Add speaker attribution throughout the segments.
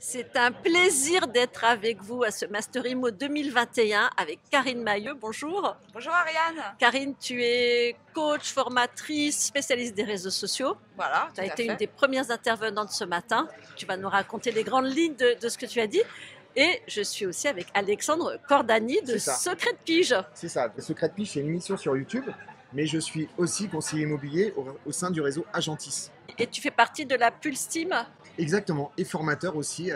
Speaker 1: C'est un plaisir d'être avec vous à ce Master Imo 2021 avec Karine Mailleux. Bonjour.
Speaker 2: Bonjour Ariane.
Speaker 1: Karine, tu es coach, formatrice, spécialiste des réseaux sociaux.
Speaker 2: Voilà,
Speaker 1: Tu as
Speaker 2: tout à
Speaker 1: été une
Speaker 2: fait.
Speaker 1: des premières intervenantes ce matin. Tu vas nous raconter les grandes lignes de ce que tu as dit. Et je suis aussi avec Alexandre Cordani de
Speaker 3: C'est ça.
Speaker 1: Secret de Pige.
Speaker 3: C'est ça, le Secret de Pige, c'est une émission sur YouTube, mais je suis aussi conseiller immobilier au sein du réseau Agentis.
Speaker 1: Et tu fais partie de la Pulse Team.
Speaker 3: Exactement, et formateur aussi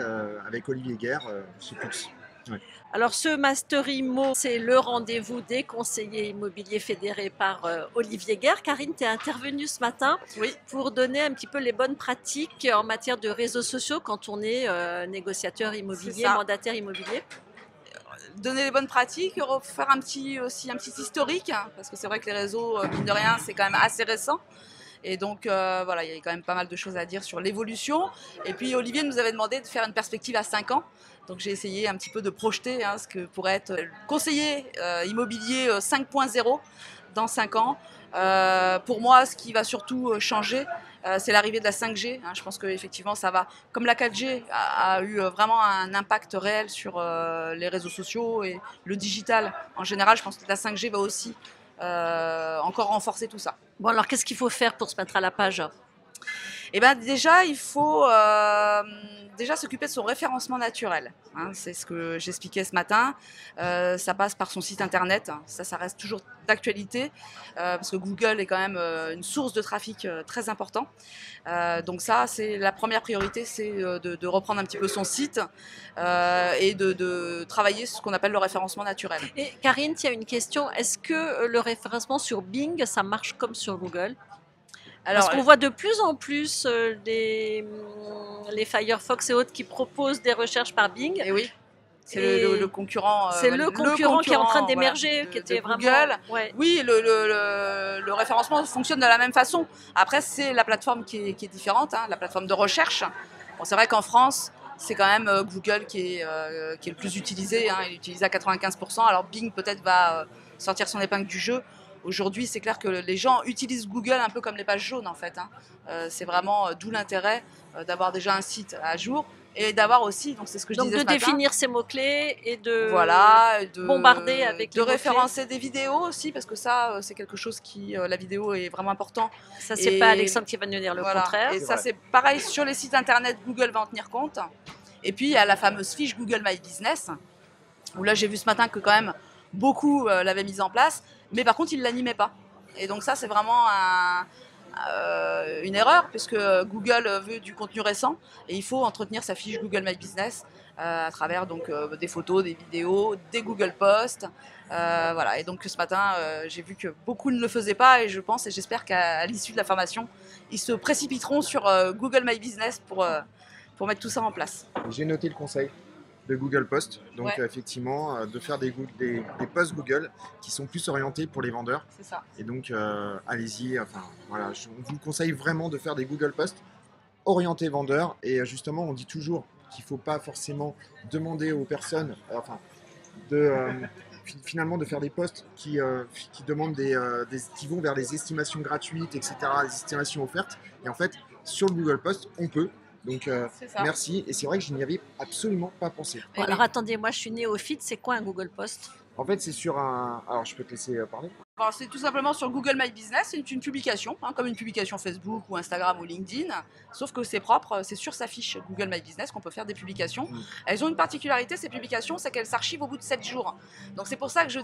Speaker 3: avec Olivier Guerre chez Pulse. Ouais.
Speaker 1: Alors ce Master Imo, c'est le rendez-vous des conseillers immobiliers fédérés par Olivier Guerre. Karine, tu es intervenue ce matin
Speaker 2: Oui.
Speaker 1: pour donner un petit peu les bonnes pratiques en matière de réseaux sociaux quand on est négociateur immobilier, mandataire immobilier.
Speaker 2: Donner les bonnes pratiques, faire aussi un petit historique, hein, parce que c'est vrai que les réseaux, mine de rien, c'est quand même assez récent. Et donc voilà, il y a quand même pas mal de choses à dire sur l'évolution. Et puis Olivier nous avait demandé de faire une perspective à 5 ans. Donc j'ai essayé un petit peu de projeter ce que pourrait être le conseiller immobilier 5.0 dans 5 ans. Pour moi, ce qui va surtout changer, c'est l'arrivée de la 5G. Je pense qu'effectivement, ça va, comme la 4G a eu vraiment un impact réel sur les réseaux sociaux et le digital en général, je pense que la 5G va aussi encore renforcer tout ça.
Speaker 1: Bon, alors qu'est-ce qu'il faut faire pour se mettre à la page ?
Speaker 2: Eh ben déjà, il faut déjà s'occuper de son référencement naturel. C'est ce que j'expliquais ce matin. Ça passe par son site internet. Ça reste toujours d'actualité parce que Google est quand même une source de trafic très important. Donc ça, c'est la première priorité, c'est de reprendre un petit peu son site et de travailler ce qu'on appelle le référencement naturel.
Speaker 1: Et Karine, il y a une question. Est-ce que le référencement sur Bing, ça marche comme sur Google ?
Speaker 2: Alors,
Speaker 1: parce qu'on voit de plus en plus les Firefox et autres qui proposent des recherches par Bing.
Speaker 2: Et oui, c'est le concurrent.
Speaker 1: C'est le concurrent qui est en train d'émerger,
Speaker 2: voilà,
Speaker 1: qui était vraiment.
Speaker 2: Google.
Speaker 1: Ouais.
Speaker 2: Oui, le référencement fonctionne de la même façon. Après, c'est la plateforme qui est différente, la plateforme de recherche. Bon, c'est vrai qu'en France, c'est quand même Google qui est le plus utilisé. Il est utilisé à 95%. Alors Bing peut-être va sortir son épingle du jeu. Aujourd'hui, c'est clair que les gens utilisent Google un peu comme les pages jaunes en fait. C'est vraiment d'où l'intérêt d'avoir déjà un site à jour et d'avoir aussi, donc c'est ce que je disais ce matin,
Speaker 1: définir ses mots-clés et de
Speaker 2: bombarder
Speaker 1: avec
Speaker 2: de référencer des vidéos aussi, parce que ça, c'est quelque chose qui, la vidéo est vraiment important.
Speaker 1: Ça, c'est pas Alexandre qui va nous dire le contraire.
Speaker 2: Et ça, c'est pareil sur les sites internet, Google va en tenir compte. Et puis, il y a la fameuse fiche Google My Business, où là, j'ai vu ce matin que quand même beaucoup l'avaient mise en place, mais par contre, ils ne l'animaient pas. Et donc ça, c'est vraiment une erreur, puisque Google veut du contenu récent, et il faut entretenir sa fiche Google My Business à travers donc, des photos, des vidéos, des Google Posts. Voilà. Et donc ce matin, j'ai vu que beaucoup ne le faisaient pas, et je pense et j'espère qu'à l'issue de la formation, ils se précipiteront sur Google My Business pour mettre tout ça en place.
Speaker 3: J'ai noté le conseil de Google Post, donc
Speaker 2: ouais.
Speaker 3: Effectivement de faire des posts Google qui sont plus orientés pour les vendeurs.
Speaker 2: C'est ça.
Speaker 3: Et donc allez-y, enfin voilà, on vous conseille vraiment de faire des Google Posts orientés vendeurs. Et justement, on dit toujours qu'il ne faut pas forcément demander aux personnes, finalement de faire des posts qui demandent qui vont vers des estimations gratuites, etc., des estimations offertes. Et en fait, sur le Google Post, on peut. Donc merci, et c'est vrai que je n'y avais absolument pas pensé.
Speaker 1: Bon, alors attendez, moi je suis néophyte, c'est quoi un Google Post ?
Speaker 3: En fait, c'est sur un... Alors, je peux te laisser parler.
Speaker 2: Alors, c'est tout simplement sur Google My Business, c'est une publication, comme une publication Facebook ou Instagram ou LinkedIn, sauf que c'est propre, c'est sur sa fiche Google My Business qu'on peut faire des publications. Elles ont une particularité, ces publications, c'est qu'elles s'archivent au bout de 7 jours. Donc c'est pour ça que je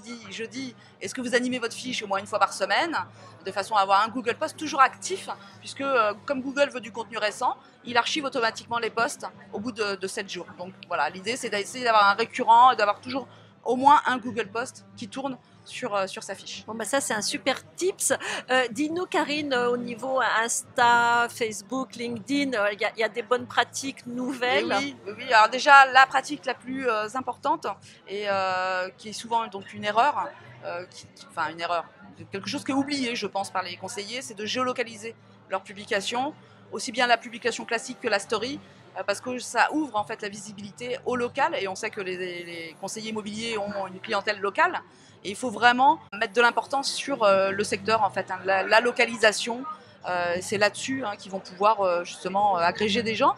Speaker 2: dis, est-ce que vous animez votre fiche au moins une fois par semaine, de façon à avoir un Google Post toujours actif, puisque comme Google veut du contenu récent, il archive automatiquement les posts au bout de 7 jours. Donc voilà, l'idée c'est d'essayer d'avoir un récurrent et d'avoir toujours au moins un Google Post qui tourne sur sa fiche.
Speaker 1: Bon, bah ça, c'est un super tips. Dis-nous, Karine, au niveau Insta, Facebook, LinkedIn, il y a des bonnes pratiques nouvelles.
Speaker 2: Oui. Alors déjà, la pratique la plus importante, et qui est souvent donc une erreur, quelque chose qui est oublié, je pense, par les conseillers, c'est de géolocaliser leurs publications, aussi bien la publication classique que la story, parce que ça ouvre en fait la visibilité au local, et on sait que les conseillers immobiliers ont une clientèle locale, et il faut vraiment mettre de l'importance sur le secteur en fait, la localisation. C'est là-dessus qu'ils vont pouvoir justement agréger des gens.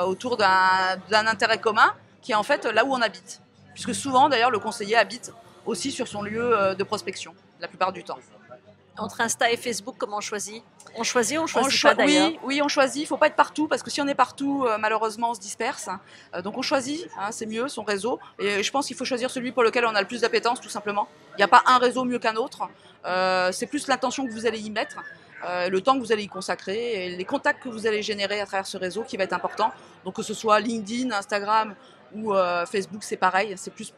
Speaker 2: autour d'un intérêt commun qui est en fait là où on habite. Puisque souvent d'ailleurs le conseiller habite aussi sur son lieu de prospection, la plupart du temps.
Speaker 1: Entre Insta et Facebook, comment on choisit? On choisit pas d'ailleurs?
Speaker 2: Oui, on choisit. Il ne faut pas être partout parce que si on est partout, malheureusement, on se disperse. Donc on choisit, hein, c'est mieux, son réseau. Et je pense qu'il faut choisir celui pour lequel on a le plus d'appétence, tout simplement. Il n'y a pas un réseau mieux qu'un autre. C'est plus l'intention que vous allez y mettre, le temps que vous allez y consacrer, et les contacts que vous allez générer à travers ce réseau qui va être important. Donc que ce soit LinkedIn, Instagram ou Facebook, c'est pareil. C'est plus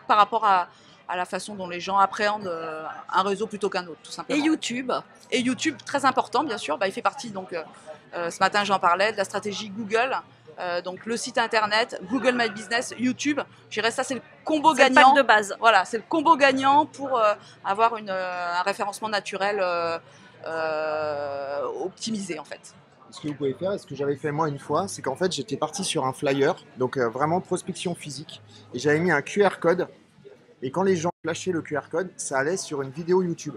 Speaker 2: par rapport à la façon dont les gens appréhendent un réseau plutôt qu'un autre, tout simplement.
Speaker 1: Et YouTube?
Speaker 2: Et YouTube, très important, bien sûr. Il fait partie, donc, ce matin j'en parlais, de la stratégie Google. Donc le site internet, Google My Business, YouTube. Je dirais ça, c'est le combo gagnant.
Speaker 1: C'est le pack de base.
Speaker 2: Voilà, c'est le combo gagnant pour avoir un référencement naturel optimisé, en fait.
Speaker 3: Ce que vous pouvez faire, et ce que j'avais fait moi une fois, c'est qu'en fait j'étais parti sur un flyer, donc vraiment prospection physique, et j'avais mis un QR code. Et quand les gens flashaient le QR code, ça allait sur une vidéo YouTube.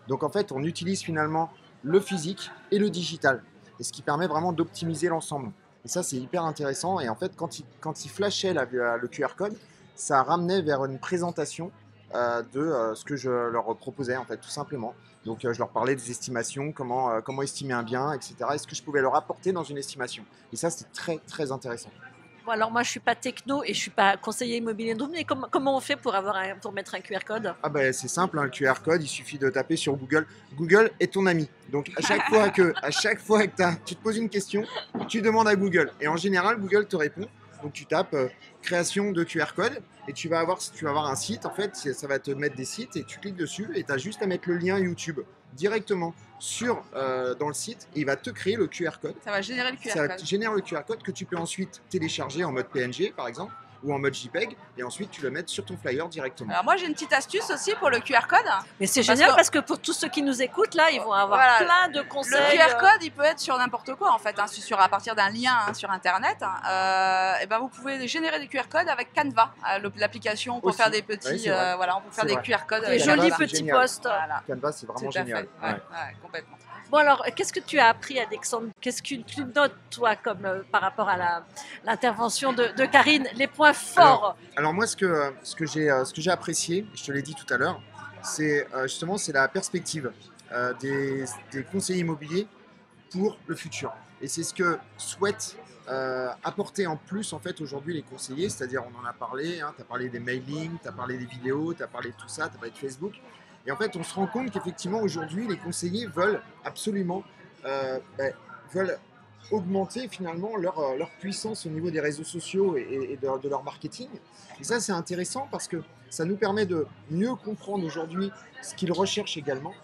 Speaker 3: Donc en fait, on utilise finalement le physique et le digital. Et ce qui permet vraiment d'optimiser l'ensemble. Et ça, c'est hyper intéressant. Et en fait, quand ils flashaient le QR code, ça ramenait vers une présentation de ce que je leur proposais, en fait, tout simplement. Donc je leur parlais des estimations, comment estimer un bien, etc. Et ce que je pouvais leur apporter dans une estimation. Et ça, c'est très, très intéressant.
Speaker 1: Bon, alors moi je suis pas techno et je suis pas conseiller immobilier, mais comment on fait pour mettre un QR code?
Speaker 3: Ah ben c'est simple, hein, le QR code, il suffit de taper sur Google. Google est ton ami. Donc à chaque fois que tu te poses une question, tu demandes à Google. Et en général, Google te répond. Donc tu tapes création de QR code et tu vas avoir un site. En fait, ça va te mettre des sites et tu cliques dessus et tu as juste à mettre le lien YouTube directement dans le site et il va te créer le QR code.
Speaker 2: Ça va générer le QR code.
Speaker 3: Ça génère le QR code que tu peux ensuite télécharger en mode PNG par exemple ou en mode JPEG et ensuite tu le mets sur ton flyer directement.
Speaker 2: Alors moi j'ai une petite astuce aussi pour le QR code.
Speaker 1: Mais c'est génial parce que pour tous ceux qui nous écoutent là, ils vont avoir plein de conseils.
Speaker 2: Le QR code il peut être sur n'importe quoi en fait, hein, à partir d'un lien sur internet. Et ben vous pouvez générer des QR codes avec Canva, l'application pour faire des petits, on peut faire des QR codes.
Speaker 1: Des jolis petits posts.
Speaker 3: Voilà. Canva c'est vraiment génial.
Speaker 2: Ouais, complètement.
Speaker 1: Bon alors, qu'est-ce que tu as appris, Alexandre? Qu'est-ce que tu notes, toi, comme par rapport à l'intervention de Karine, les points forts?
Speaker 3: Alors moi, ce que j'ai apprécié, je te l'ai dit tout à l'heure, c'est justement la perspective des conseillers immobiliers pour le futur. Et c'est ce que souhaitent apporter en plus en fait aujourd'hui les conseillers, c'est-à-dire on en a parlé, hein, tu as parlé des mailings, tu as parlé des vidéos, tu as parlé de tout ça, tu as parlé de Facebook. Et en fait, on se rend compte qu'effectivement, aujourd'hui, les conseillers veulent absolument veulent augmenter finalement leur puissance au niveau des réseaux sociaux et de leur marketing. Et ça, c'est intéressant parce que ça nous permet de mieux comprendre aujourd'hui ce qu'ils recherchent également.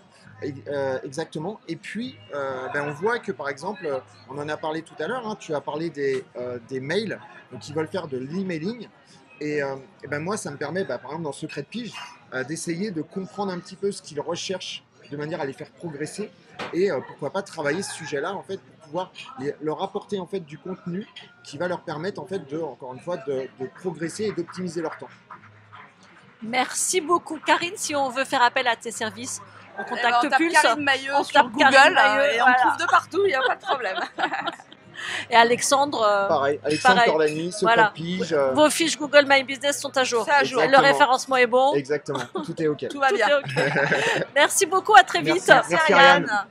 Speaker 3: Exactement. Et puis, on voit que par exemple, on en a parlé tout à l'heure, hein, tu as parlé des mails, donc ils veulent faire de l'emailing. Et moi, ça me permet, par exemple, dans Secret de Pige, d'essayer de comprendre un petit peu ce qu'ils recherchent de manière à les faire progresser et pourquoi pas travailler ce sujet-là en fait pour pouvoir leur apporter en fait du contenu qui va leur permettre en fait encore une fois de progresser et d'optimiser leur temps.
Speaker 1: Merci beaucoup Karine. Si on veut faire appel à tes services, on contacte
Speaker 2: on tape
Speaker 1: Pulse.
Speaker 2: Karine Mailleux sur Google et on trouve de partout, il n'y a pas de problème.
Speaker 1: Et Alexandre,
Speaker 3: pareil, Alexandre Cordani, Secret de Pige.
Speaker 1: Vos fiches Google My Business sont à jour.
Speaker 2: C'est à jour.
Speaker 1: Le référencement est bon.
Speaker 3: Exactement, tout est OK.
Speaker 2: Tout va bien.
Speaker 1: Merci beaucoup, à très vite.
Speaker 3: Merci Ariane. Merci.